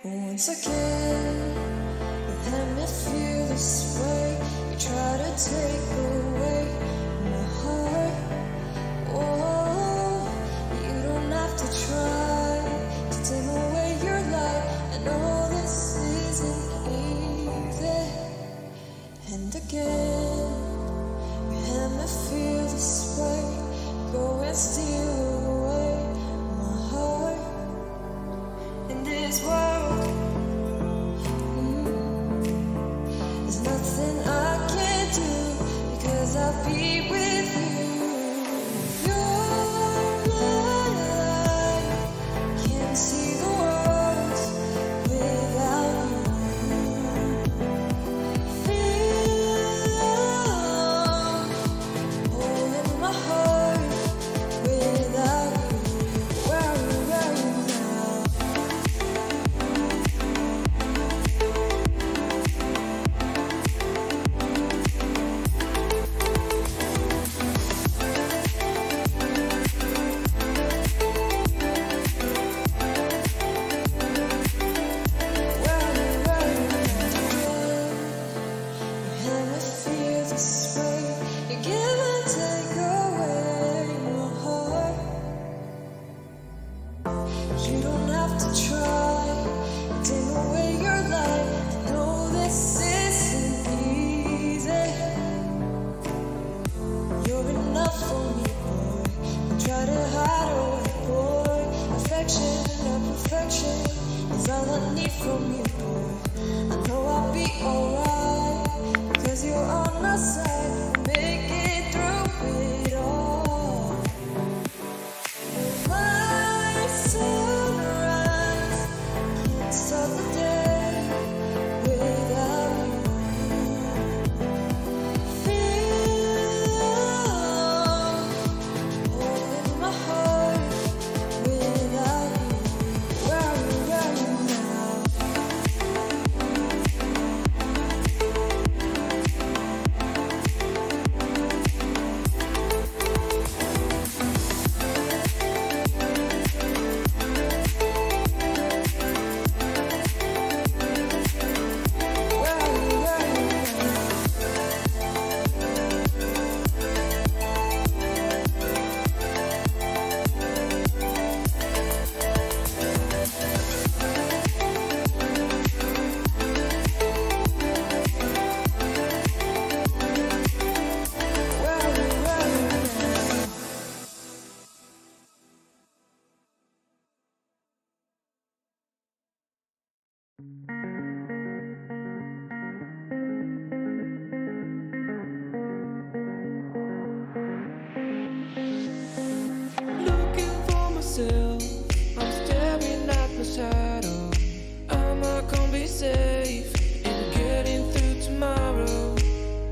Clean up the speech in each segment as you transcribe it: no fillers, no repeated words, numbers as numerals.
Once again, you let me feel this way. You try to take away my heart. Oh, you don't have to try to take away your life. I know this isn't easy. And again, you let me feel this way. Go and steal away my heart. In this world, there's nothing I can do because I'll be with you. You're my light, can't see the world without you. Feel love, holding my heart without you. Where are you now? Is all I need from you, boy. I know I'll be alright, because you're on my side. Make it through it all. My sunrise, can't stop the day without you. Feel love, holding my heart without you. Where are you now? I'm staring at my shadow. I'm not gonna be safe in getting through tomorrow.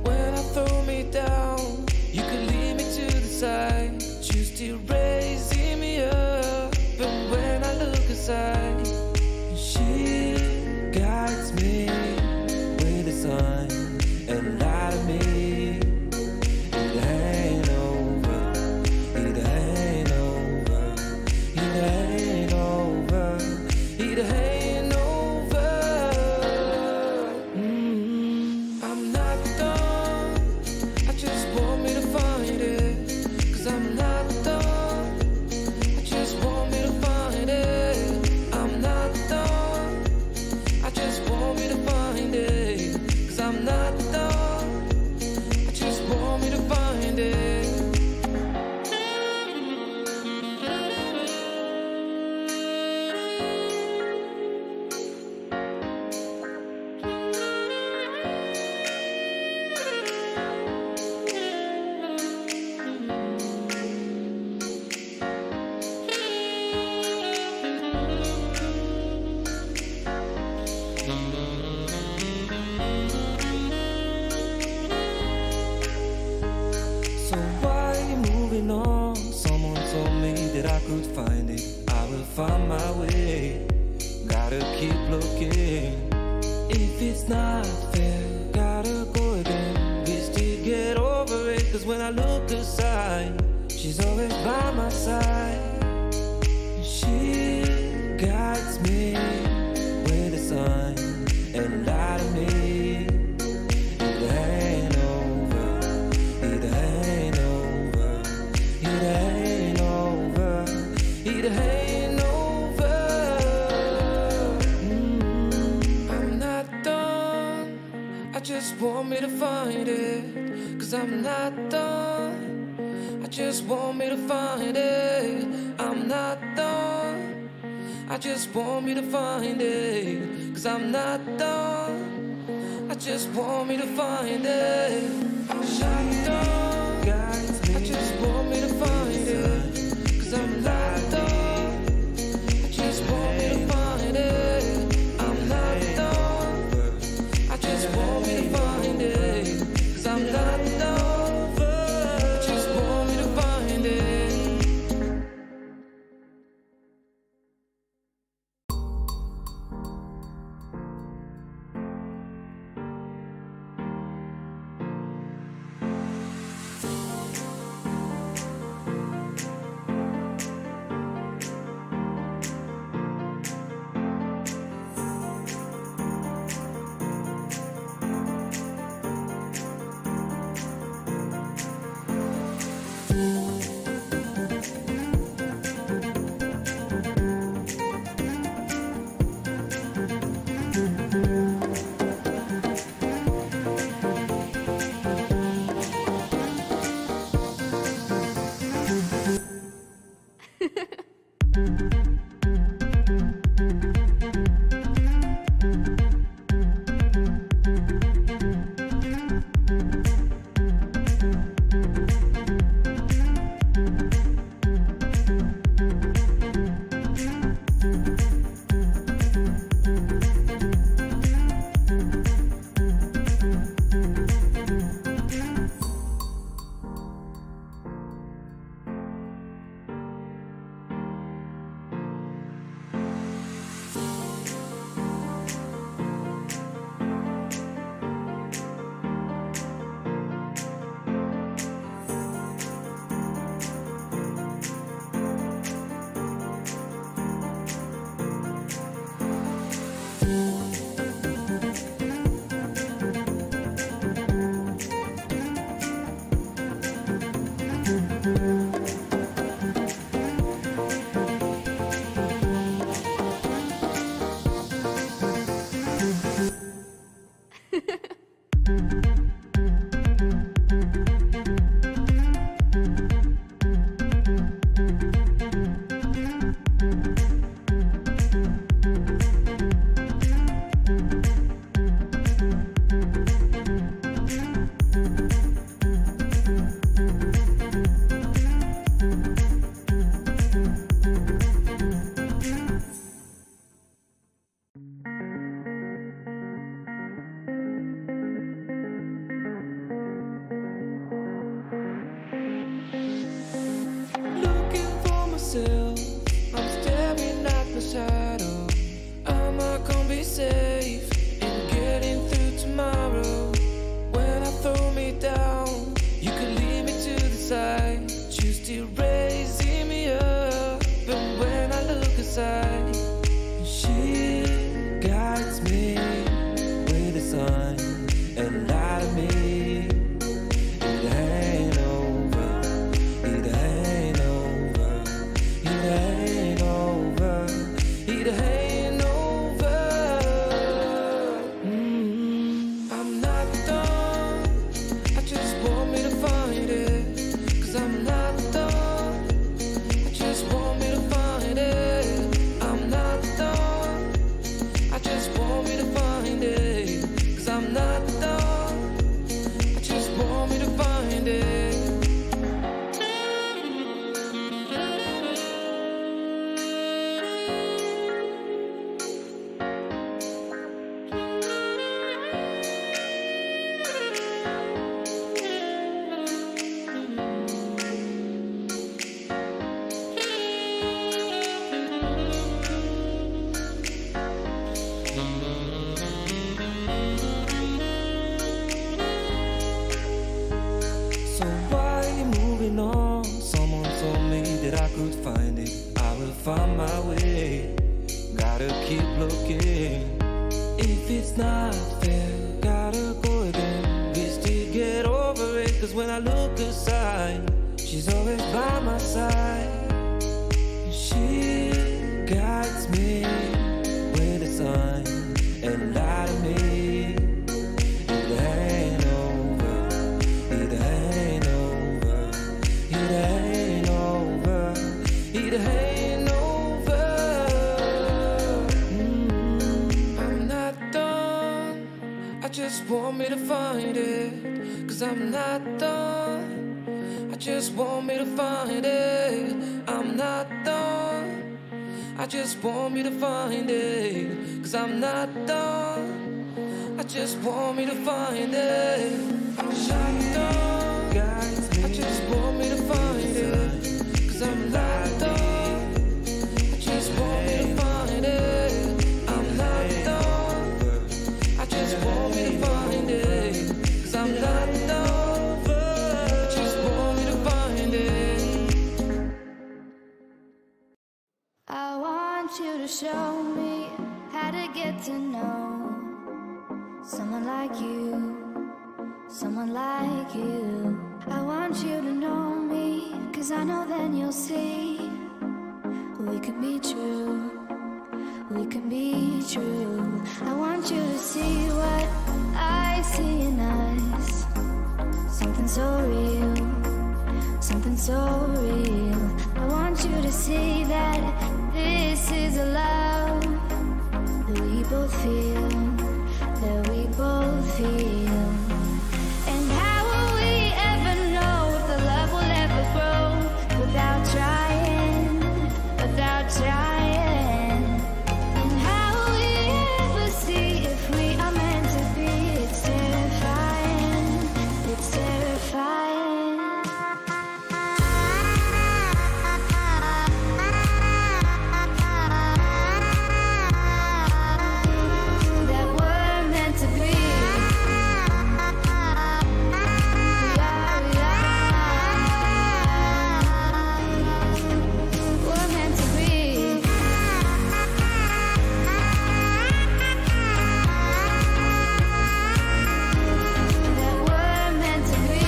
When I throw me down, you could lead me to the side. You still raising me up, but when I look aside, she guides me with the sun and light of me. It ain't over, it ain't over. It ain't over, it ain't over. I'm not done, I just want me to find it. Cause I'm not done, I just want me to find it. I'm not done, I just want me to find it. Cause I'm not done, I just want me to find it. So why are you moving on? Someone told me that I could find it. I will find my way. Gotta keep looking. If it's not fair, gotta go again. We still get over it. Cause when I look aside, she's always by my side. She guides me with just want me to find it, 'cause I'm not done. I just want me to find it. I'm not done. I just want me to find it, 'cause I'm not done. I just want me to find it. I'm not done. I just want me to find it, 'cause I'm not done. I just want me to find it. I'm not done. I just want me to find it, 'cause I'm not done. I'm staring at my shadow. Am I gonna be safe in getting through tomorrow? When I throw me down, you can lead me to the side. You still raising me up, and when I look aside, she guides me with a sign and lie to me. Find my way, gotta keep looking. If it's not fair, gotta go again. We still get over it, 'cause when I look aside, she's always by my side. She guides me with a sign and lie to me. just want me to find it, 'cause I'm not done. I just want me to find it, I'm not done. I just want me to find it, 'cause I'm not done. I just want me to find it, I'm not done. I just want me to find it, 'cause I'm not done. I just want me to find it, I'm not done. I just want me to find it, 'cause I'm not done. I just want me to find it. I want you to show me how to get to know someone like you, someone like you. I want you to know me, 'cause I know then you'll see we could be true, we can be true. I want you to see what I see in us, something so real, something so real. I want you to see that this is a love that we both feel, that we both feel. And how will we ever know if the love will ever grow without trying, without trying? And how will we ever see if we are meant to be? It's terrifying, it's terrifying. That we're meant to be. We're meant to be. That we're meant to be.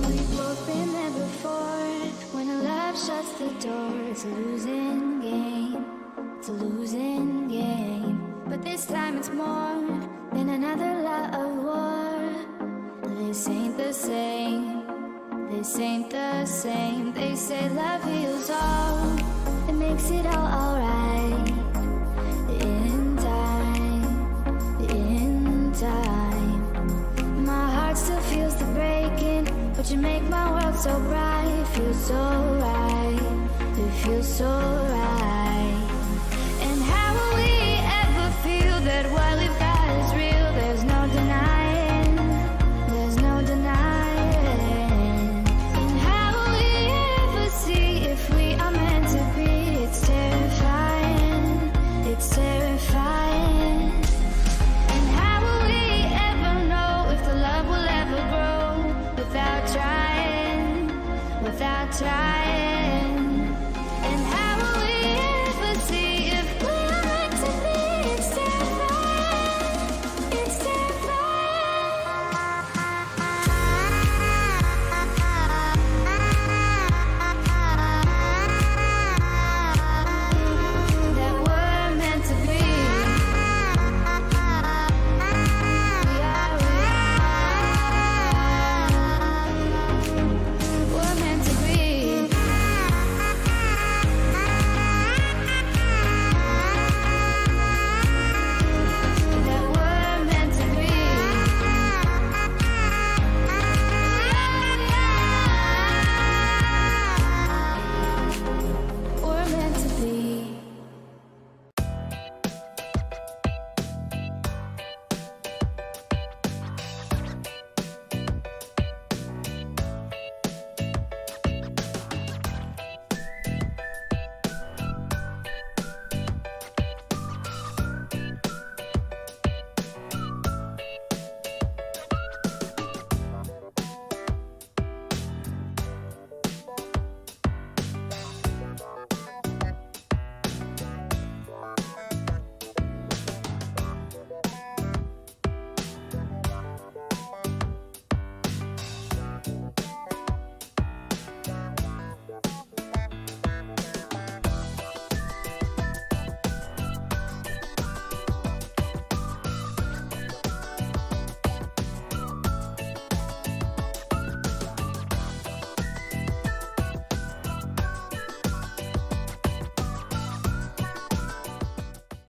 We've both been there before. When a love shuts the door, it's a losing game. It's a losing game. But this time it's more than another lot of war. This ain't the same. This ain't the same. They say love heals all. It makes it all alright. In time, in time. My heart still feels the breaking, but you make my world so bright. It feels so right. It feels so right. And how will we ever feel that what we've got is real? There's no denying. There's no denying. And how will we ever see if we are meant to be? It's terrifying. It's terrifying. And how will we ever know if the love will ever grow without trying, without trying?